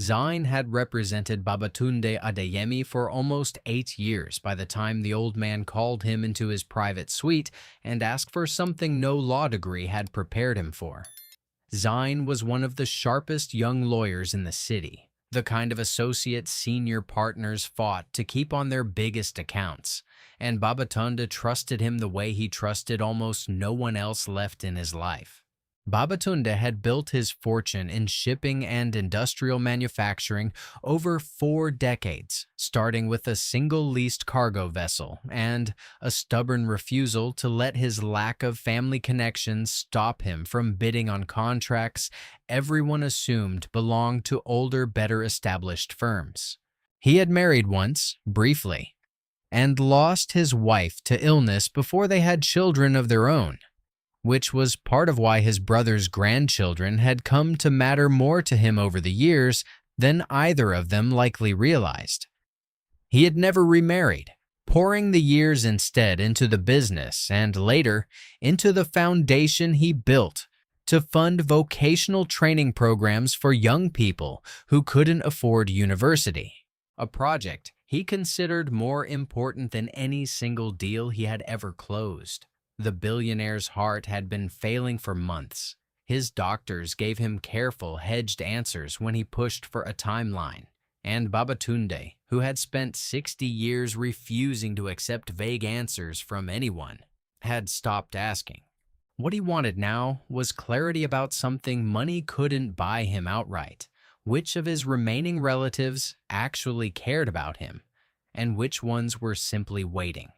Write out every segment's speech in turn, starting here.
Zine had represented Babatunde Adeyemi for almost 8 years by the time the old man called him into his private suite and asked for something no law degree had prepared him for. Zine was one of the sharpest young lawyers in the city, the kind of associate senior partners fought to keep on their biggest accounts, and Babatunde trusted him the way he trusted almost no one else left in his life. Babatunde had built his fortune in shipping and industrial manufacturing over 4 decades, starting with a single leased cargo vessel and a stubborn refusal to let his lack of family connections stop him from bidding on contracts everyone assumed belonged to older, better established firms. He had married once, briefly, and lost his wife to illness before they had children of their own, which was part of why his brother's grandchildren had come to matter more to him over the years than either of them likely realized. He had never remarried, pouring the years instead into the business and later into the foundation he built to fund vocational training programs for young people who couldn't afford university, a project he considered more important than any single deal he had ever closed. The billionaire's heart had been failing for months. His doctors gave him careful, hedged answers when he pushed for a timeline, and Babatunde, who had spent 60 years refusing to accept vague answers from anyone, had stopped asking. What he wanted now was clarity about something money couldn't buy him outright: which of his remaining relatives actually cared about him, and which ones were simply waiting.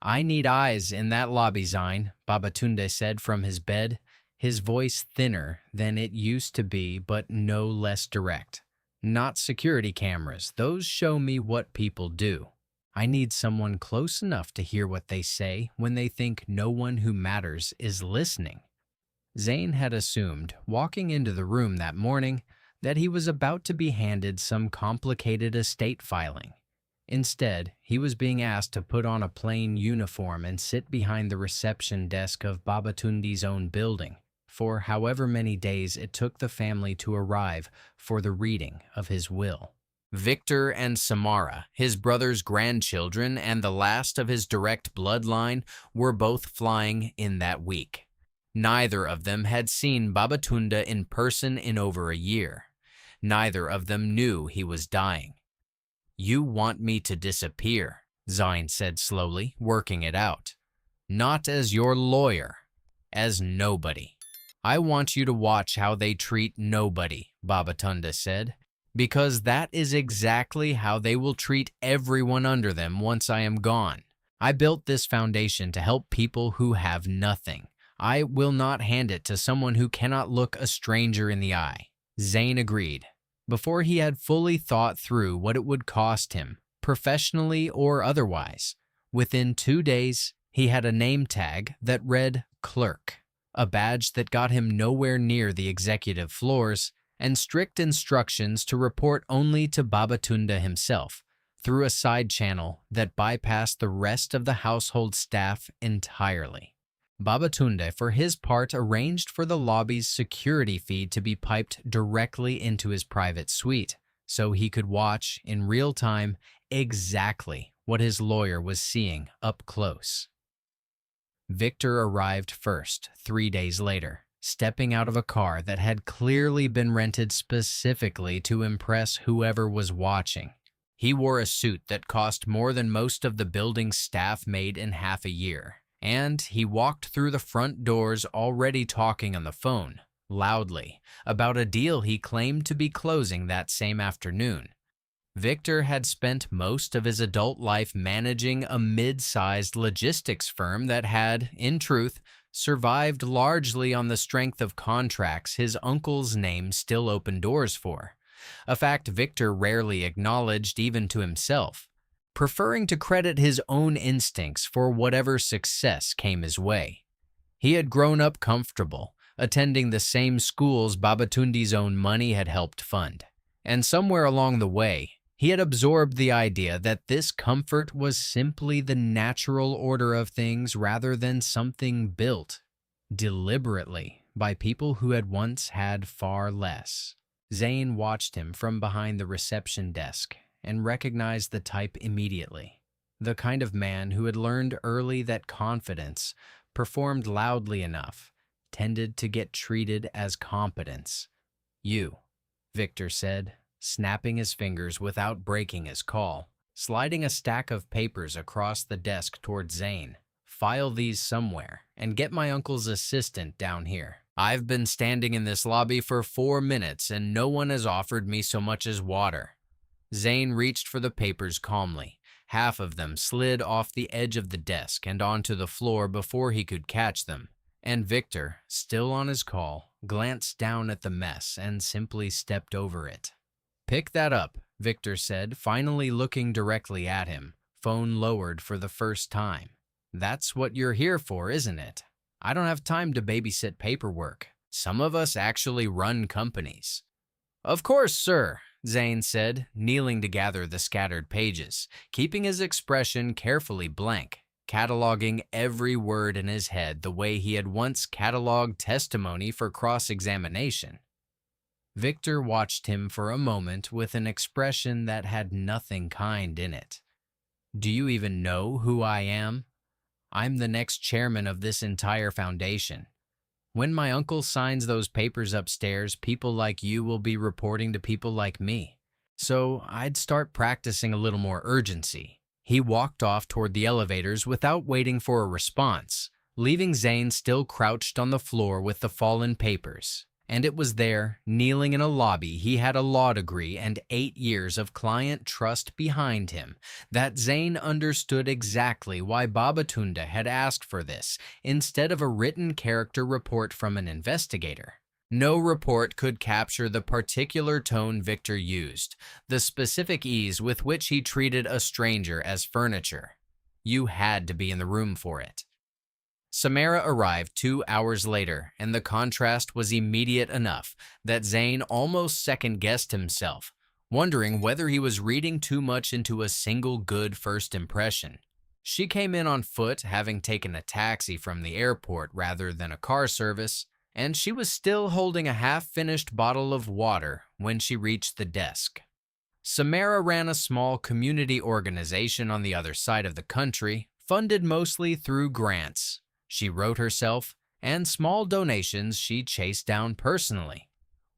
"I need eyes in that lobby, Zine," Babatunde said from his bed, his voice thinner than it used to be but no less direct. "Not security cameras. Those show me what people do. I need someone close enough to hear what they say when they think no one who matters is listening." Zane had assumed, walking into the room that morning, that he was about to be handed some complicated estate filing. Instead, he was being asked to put on a plain uniform and sit behind the reception desk of Babatunde's own building for however many days it took the family to arrive for the reading of his will. Victor and Samara, his brother's grandchildren and the last of his direct bloodline, were both flying in that week. Neither of them had seen Babatunde in person in over a year. Neither of them knew he was dying. "You want me to disappear," Zine said slowly, working it out. "Not as your lawyer, as nobody." "I want you to watch how they treat nobody," Babatunde said, "because that is exactly how they will treat everyone under them once I am gone. I built this foundation to help people who have nothing. I will not hand it to someone who cannot look a stranger in the eye." Zane agreed, before he had fully thought through what it would cost him, professionally or otherwise. Within 2 days, he had a name tag that read Clerk, a badge that got him nowhere near the executive floors, and strict instructions to report only to Babatunde himself, through a side channel that bypassed the rest of the household staff entirely. Babatunde, for his part, arranged for the lobby's security feed to be piped directly into his private suite, so he could watch, in real time, exactly what his lawyer was seeing up close. Victor arrived first, 3 days later, stepping out of a car that had clearly been rented specifically to impress whoever was watching. He wore a suit that cost more than most of the building's staff made in half a year, and he walked through the front doors already talking on the phone, loudly, about a deal he claimed to be closing that same afternoon. Victor had spent most of his adult life managing a mid-sized logistics firm that had, in truth, survived largely on the strength of contracts his uncle's name still opened doors for, a fact Victor rarely acknowledged even to himself, preferring to credit his own instincts for whatever success came his way. He had grown up comfortable, attending the same schools Babatunde's own money had helped fund, and somewhere along the way, he had absorbed the idea that this comfort was simply the natural order of things rather than something built deliberately by people who had once had far less. Zane watched him from behind the reception desk and recognized the type immediately. The kind of man who had learned early that confidence, performed loudly enough, tended to get treated as competence. "You," Victor said, snapping his fingers without breaking his call, sliding a stack of papers across the desk toward Zane. "File these somewhere and get my uncle's assistant down here. I've been standing in this lobby for 4 minutes and no one has offered me so much as water." Zane reached for the papers calmly. Half of them slid off the edge of the desk and onto the floor before he could catch them. And Victor, still on his call, glanced down at the mess and simply stepped over it. "Pick that up," Victor said, finally looking directly at him, phone lowered for the first time. "That's what you're here for, isn't it? I don't have time to babysit paperwork. Some of us actually run companies." "Of course, sir," Zane said, kneeling to gather the scattered pages, keeping his expression carefully blank, cataloging every word in his head the way he had once cataloged testimony for cross-examination. Victor watched him for a moment with an expression that had nothing kind in it. "Do you even know who I am? I'm the next chairman of this entire foundation. When my uncle signs those papers upstairs, people like you will be reporting to people like me. So I'd start practicing a little more urgency." He walked off toward the elevators without waiting for a response, leaving Zane still crouched on the floor with the fallen papers. And it was there, kneeling in a lobby he had a law degree and 8 years of client trust behind him, that Zane understood exactly why Babatunde had asked for this instead of a written character report from an investigator. No report could capture the particular tone Victor used, the specific ease with which he treated a stranger as furniture. You had to be in the room for it. Samara arrived 2 hours later, and the contrast was immediate enough that Zane almost second-guessed himself, wondering whether he was reading too much into a single good first impression. She came in on foot, having taken a taxi from the airport rather than a car service, and she was still holding a half-finished bottle of water when she reached the desk. Samara ran a small community organization on the other side of the country, funded mostly through grants she wrote herself, and small donations she chased down personally.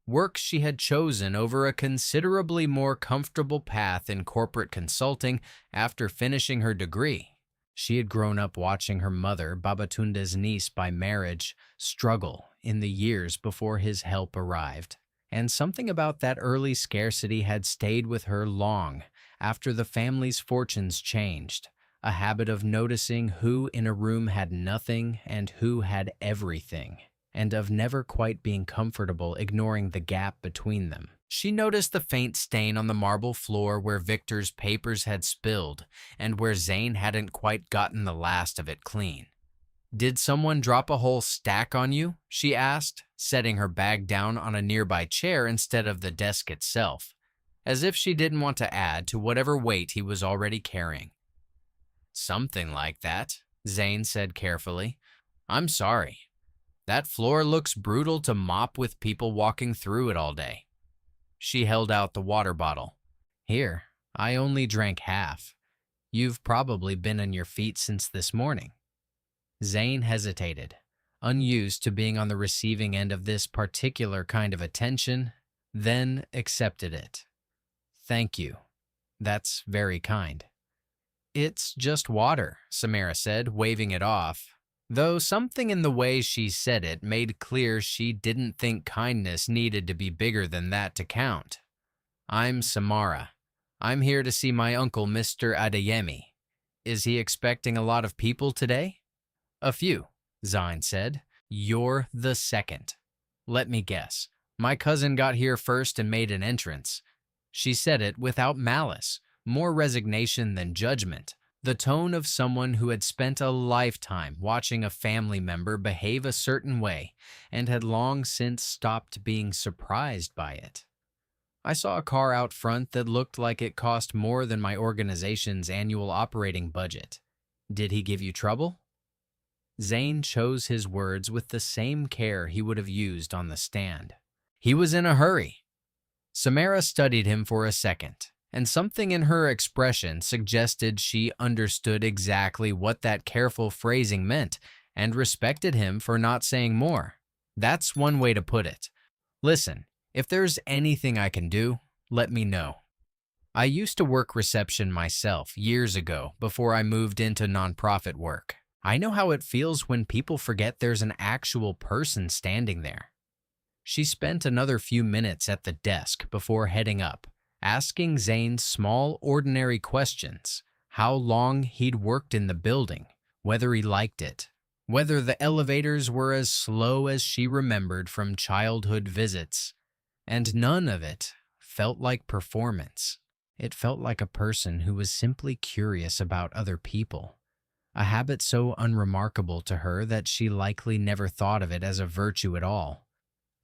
Work she had chosen over a considerably more comfortable path in corporate consulting after finishing her degree. She had grown up watching her mother, Babatunde's niece by marriage, struggle in the years before his help arrived. And something about that early scarcity had stayed with her long after the family's fortunes changed. A habit of noticing who in a room had nothing and who had everything, and of never quite being comfortable ignoring the gap between them. She noticed the faint stain on the marble floor where Victor's papers had spilled, and where Zane hadn't quite gotten the last of it clean. "Did someone drop a whole stack on you?" she asked, setting her bag down on a nearby chair instead of the desk itself, as if she didn't want to add to whatever weight he was already carrying. "Something like that," Zane said carefully. "I'm sorry. That floor looks brutal to mop with people walking through it all day." She held out the water bottle. "Here, I only drank half. You've probably been on your feet since this morning." Zane hesitated, unused to being on the receiving end of this particular kind of attention, then accepted it. "Thank you. That's very kind." "It's just water," Samara said, waving it off, though something in the way she said it made clear she didn't think kindness needed to be bigger than that to count. "I'm Samara. I'm here to see my uncle, Mr. Adeyemi. Is he expecting a lot of people today?" "A few," Zine said. "You're the second. Let me guess. My cousin got here first and made an entrance." She said it without malice, more resignation than judgment, the tone of someone who had spent a lifetime watching a family member behave a certain way and had long since stopped being surprised by it. "I saw a car out front that looked like it cost more than my organization's annual operating budget. Did he give you trouble?" Zane chose his words with the same care he would have used on the stand. "He was in a hurry." Samara studied him for a second, and something in her expression suggested she understood exactly what that careful phrasing meant and respected him for not saying more. That's one way to put it. Listen, if there's anything I can do, let me know. I used to work reception myself years ago before I moved into nonprofit work. I know how it feels when people forget there's an actual person standing there. She spent another few minutes at the desk before heading up, asking Zane small, ordinary questions. How long he'd worked in the building, whether he liked it, whether the elevators were as slow as she remembered from childhood visits. And none of it felt like performance. It felt like a person who was simply curious about other people, a habit so unremarkable to her that she likely never thought of it as a virtue at all.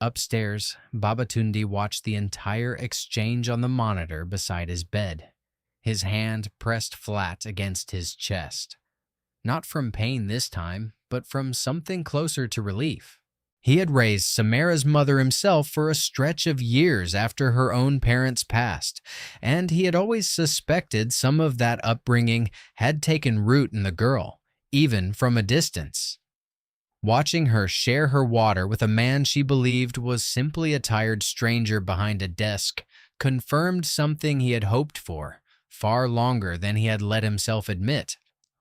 Upstairs, Babatunde watched the entire exchange on the monitor beside his bed, his hand pressed flat against his chest. Not from pain this time, but from something closer to relief. He had raised Samara's mother himself for a stretch of years after her own parents passed, and he had always suspected some of that upbringing had taken root in the girl, even from a distance. Watching her share her water with a man she believed was simply a tired stranger behind a desk confirmed something he had hoped for far longer than he had let himself admit.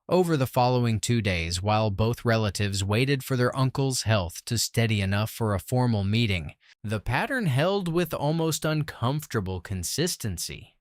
Over the following 2 days, while both relatives waited for their uncle's health to steady enough for a formal meeting, the pattern held with almost uncomfortable consistency.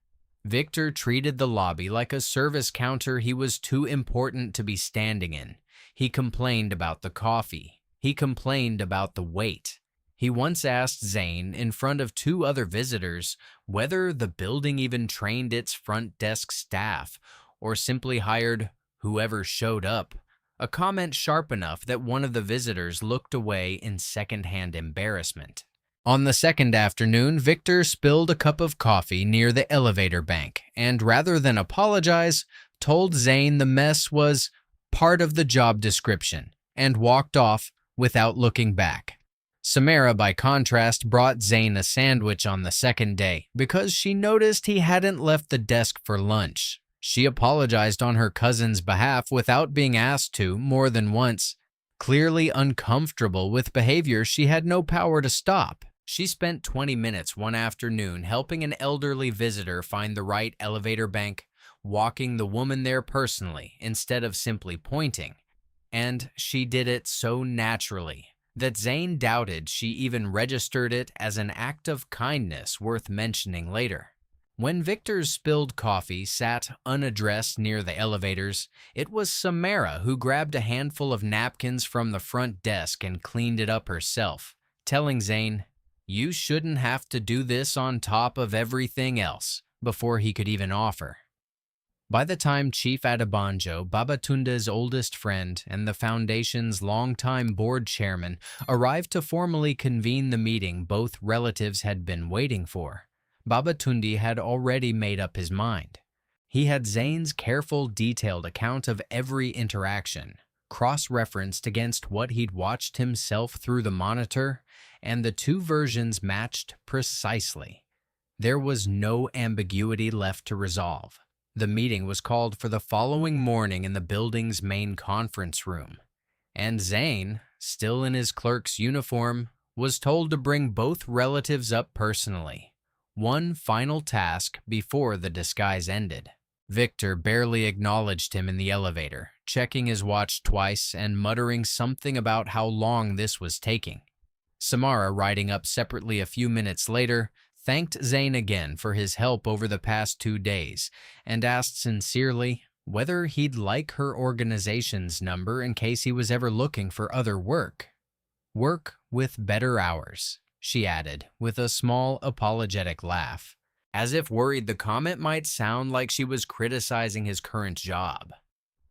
Victor treated the lobby like a service counter he was too important to be standing in. He complained about the coffee. He complained about the wait. He once asked Zane, in front of 2 other visitors, whether the building even trained its front desk staff or simply hired whoever showed up, a comment sharp enough that one of the visitors looked away in second-hand embarrassment. On the second afternoon, Victor spilled a cup of coffee near the elevator bank and, rather than apologize, told Zane the mess was part of the job description and walked off without looking back. Samara, by contrast, brought Zane a sandwich on the second day because she noticed he hadn't left the desk for lunch. She apologized on her cousin's behalf without being asked to more than once. Clearly uncomfortable with behavior she had no power to stop, she spent 20 minutes one afternoon helping an elderly visitor find the right elevator bank, walking the woman there personally instead of simply pointing. And she did it so naturally that Zane doubted she even registered it as an act of kindness worth mentioning later. When Victor's spilled coffee sat unaddressed near the elevators, it was Samara who grabbed a handful of napkins from the front desk and cleaned it up herself, telling Zane, "You shouldn't have to do this on top of everything else," before he could even offer. By the time Chief Adebanjo, Babatunde's oldest friend and the Foundation's longtime board chairman, arrived to formally convene the meeting both relatives had been waiting for, Babatunde had already made up his mind. He had Zane's careful, detailed account of every interaction, cross-referenced against what he'd watched himself through the monitor, and the 2 versions matched precisely. There was no ambiguity left to resolve. The meeting was called for the following morning in the building's main conference room, and Zane, still in his clerk's uniform, was told to bring both relatives up personally. One final task before the disguise ended. Victor barely acknowledged him in the elevator, checking his watch twice and muttering something about how long this was taking. Samara, riding up separately a few minutes later, thanked Zane again for his help over the past 2 days and asked sincerely whether he'd like her organization's number in case he was ever looking for other work. "Work with better hours," she added, with a small apologetic laugh, as if worried the comment might sound like she was criticizing his current job.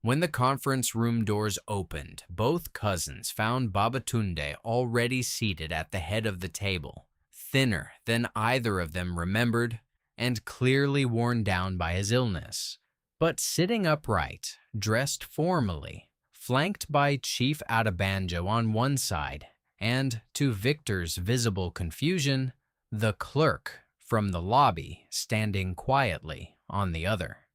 When the conference room doors opened, both cousins found Babatunde already seated at the head of the table, thinner than either of them remembered and clearly worn down by his illness, but sitting upright, dressed formally, flanked by Chief Adebanjo on one side and, to Victor's visible confusion, the clerk from the lobby, standing quietly on the other.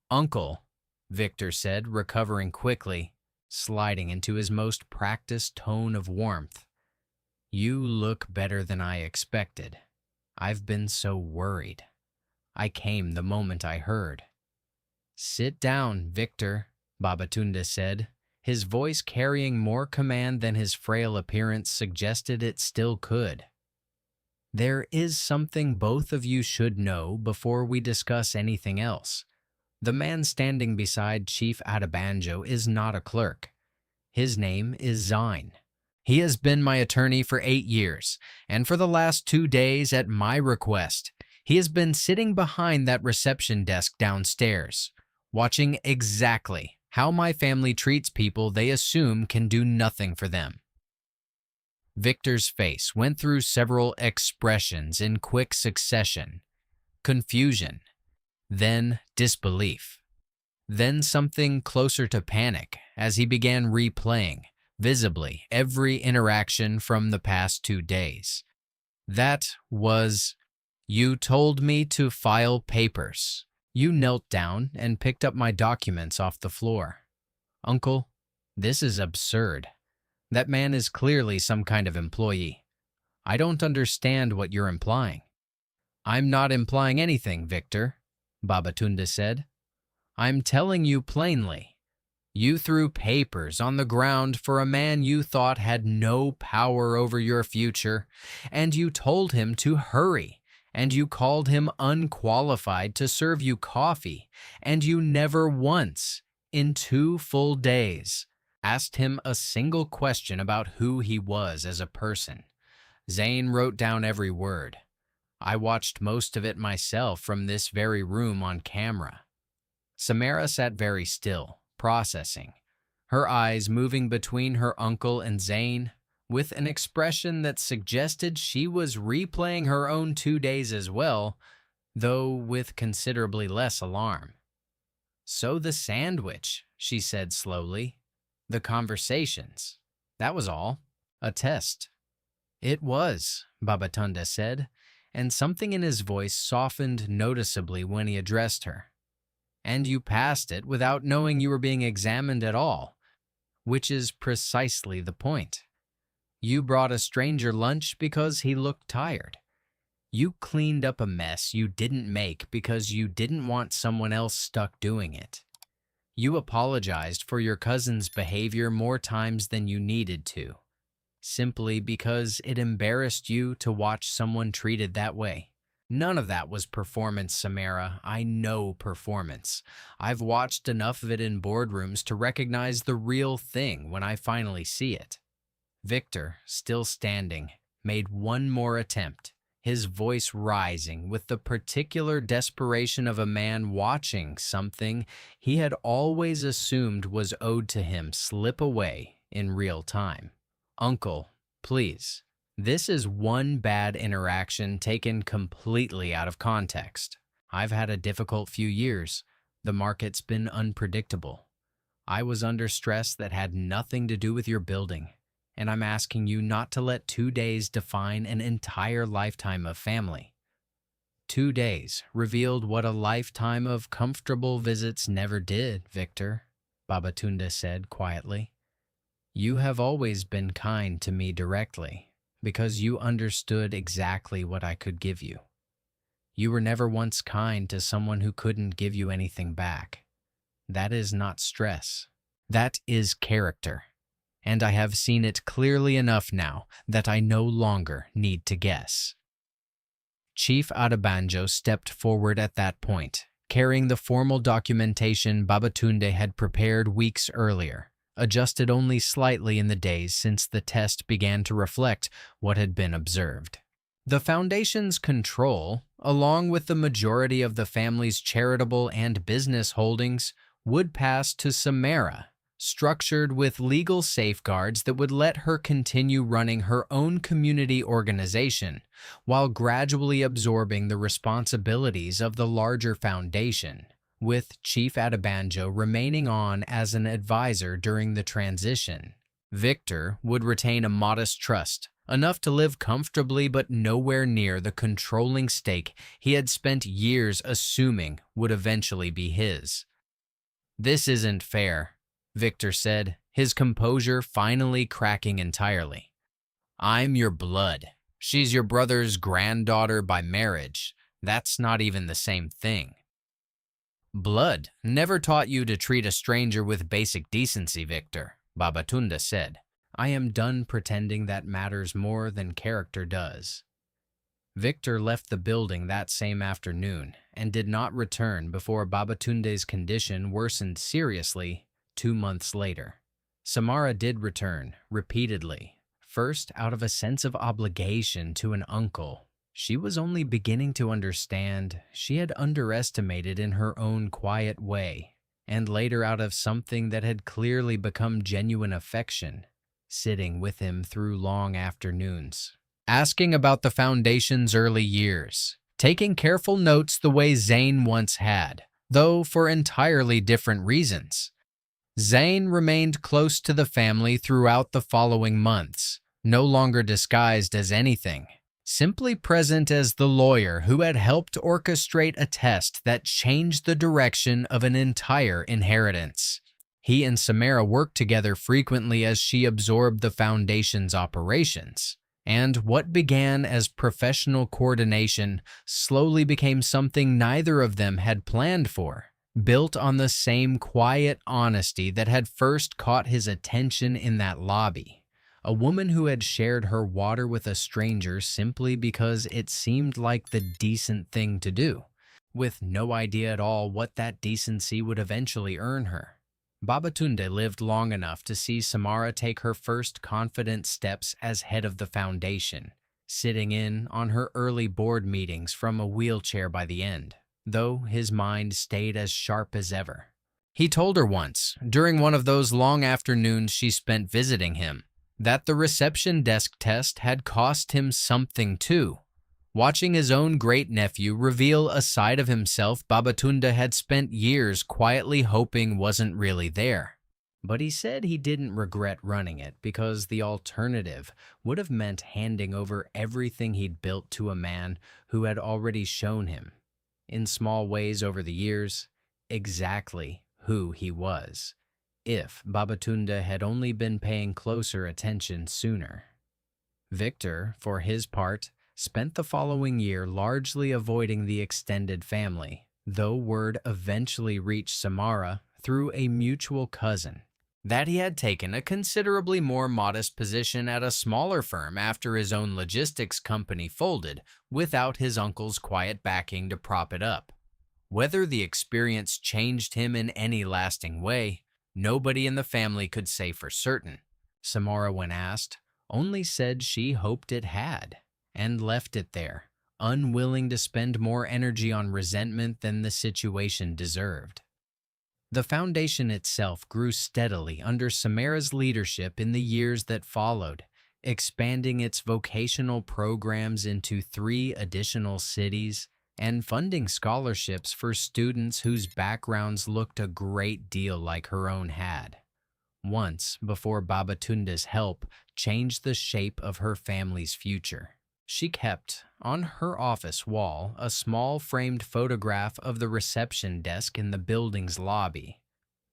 "Uncle," Victor said, recovering quickly, sliding into his most practiced tone of warmth. "You look better than I expected. I've been so worried. I came the moment I heard." "Sit down, Victor," Babatunde said, his voice carrying more command than his frail appearance suggested it still could. "There is something both of you should know before we discuss anything else. The man standing beside Chief Adebanjo is not a clerk. His name is Zine. He has been my attorney for 8 years, and for the last 2 days, at my request, he has been sitting behind that reception desk downstairs, watching exactly how my family treats people they assume can do nothing for them." Victor's face went through several expressions in quick succession: confusion, then disbelief, then something closer to panic as he began replaying, visibly, every interaction from the past 2 days. "That was, you told me to file papers. You knelt down and picked up my documents off the floor. Uncle, this is absurd. That man is clearly some kind of employee. I don't understand what you're implying." "I'm not implying anything, Victor," Babatunde said. "I'm telling you plainly. You threw papers on the ground for a man you thought had no power over your future, and you told him to hurry, and you called him unqualified to serve you coffee, and you never once, in 2 full days, asked him a single question about who he was as a person." Zane wrote down every word. "I watched most of it myself from this very room on camera." Samara sat very still, processing, her eyes moving between her uncle and Zane, with an expression that suggested she was replaying her own 2 days as well, though with considerably less alarm. "So the sandwich," she said slowly. "The conversations. That was all. A test." "It was," Babatunde said, and something in his voice softened noticeably when he addressed her. "And you passed it without knowing you were being examined at all, which is precisely the point. You brought a stranger lunch because he looked tired. You cleaned up a mess you didn't make because you didn't want someone else stuck doing it. You apologized for your cousin's behavior more times than you needed to, simply because it embarrassed you to watch someone treated that way. None of that was performance, Samara. I know performance. I've watched enough of it in boardrooms to recognize the real thing when I finally see it." Victor, still standing, made one more attempt, his voice rising with the particular desperation of a man watching something he had always assumed was owed to him slip away in real time. "Uncle, please. This is one bad interaction taken completely out of context. I've had a difficult few years. The market's been unpredictable. I was under stress that had nothing to do with your building, and I'm asking you not to let 2 days define an entire lifetime of family. 2 days revealed what a lifetime of comfortable visits never did, Victor," Babatunde said quietly. "You have always been kind to me directly, because you understood exactly what I could give you. You were never once kind to someone who couldn't give you anything back. That is not stress. That is character. And I have seen it clearly enough now that I no longer need to guess." Chief Adebanjo stepped forward at that point, carrying the formal documentation Babatunde had prepared weeks earlier, adjusted only slightly in the days since the test began to reflect what had been observed. The Foundation's control, along with the majority of the family's charitable and business holdings, would pass to Samara, structured with legal safeguards that would let her continue running her own community organization while gradually absorbing the responsibilities of the larger foundation, with Chief Adebanjo remaining on as an advisor during the transition. Victor would retain a modest trust, enough to live comfortably but nowhere near the controlling stake he had spent years assuming would eventually be his. "This isn't fair," Victor said, his composure finally cracking entirely. "I'm your blood. She's your brother's granddaughter by marriage. That's not even the same thing." "Blood never taught you to treat a stranger with basic decency, Victor," Babatunde said. "I am done pretending that matters more than character does." Victor left the building that same afternoon and did not return before Babatunde's condition worsened seriously 2 months later. Samara did return, repeatedly, first out of a sense of obligation to an uncle she was only beginning to understand she had underestimated in her own quiet way, and later out of something that had clearly become genuine affection, sitting with him through long afternoons, asking about the Foundation's early years, taking careful notes the way Zane once had, though for entirely different reasons. Zane remained close to the family throughout the following months, no longer disguised as anything, simply present as the lawyer who had helped orchestrate a test that changed the direction of an entire inheritance. He and Samara worked together frequently as she absorbed the Foundation's operations, and what began as professional coordination slowly became something neither of them had planned for, built on the same quiet honesty that had first caught his attention in that lobby. A woman who had shared her water with a stranger simply because it seemed like the decent thing to do, with no idea at all what that decency would eventually earn her. Babatunde lived long enough to see Samara take her first confident steps as head of the Foundation, sitting in on her early board meetings from a wheelchair by the end, though his mind stayed as sharp as ever. He told her once, during one of those long afternoons she spent visiting him, that the reception desk test had cost him something too. Watching his own great-nephew reveal a side of himself Babatunde had spent years quietly hoping wasn't really there. But he said he didn't regret running it because the alternative would have meant handing over everything he'd built to a man who had already shown him, in small ways over the years, exactly who he was, if Babatunde had only been paying closer attention sooner. Victor, for his part, spent the following year largely avoiding the extended family, though word eventually reached Samara through a mutual cousin that he had taken a considerably more modest position at a smaller firm after his own logistics company folded without his uncle's quiet backing to prop it up. Whether the experience changed him in any lasting way, nobody in the family could say for certain. Samara, when asked, only said she hoped it had, and left it there, unwilling to spend more energy on resentment than the situation deserved. The Foundation itself grew steadily under Samara's leadership in the years that followed, expanding its vocational programs into 3 additional cities and funding scholarships for students whose backgrounds looked a great deal like her own had. Once, before Babatunde's help changed the shape of her family's future. She kept, on her office wall, a small framed photograph of the reception desk in the building's lobby.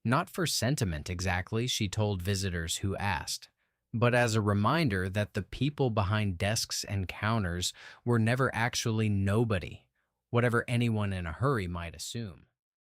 Not for sentiment exactly, she told visitors who asked, but as a reminder that the people behind desks and counters were never actually nobody, whatever anyone in a hurry might assume.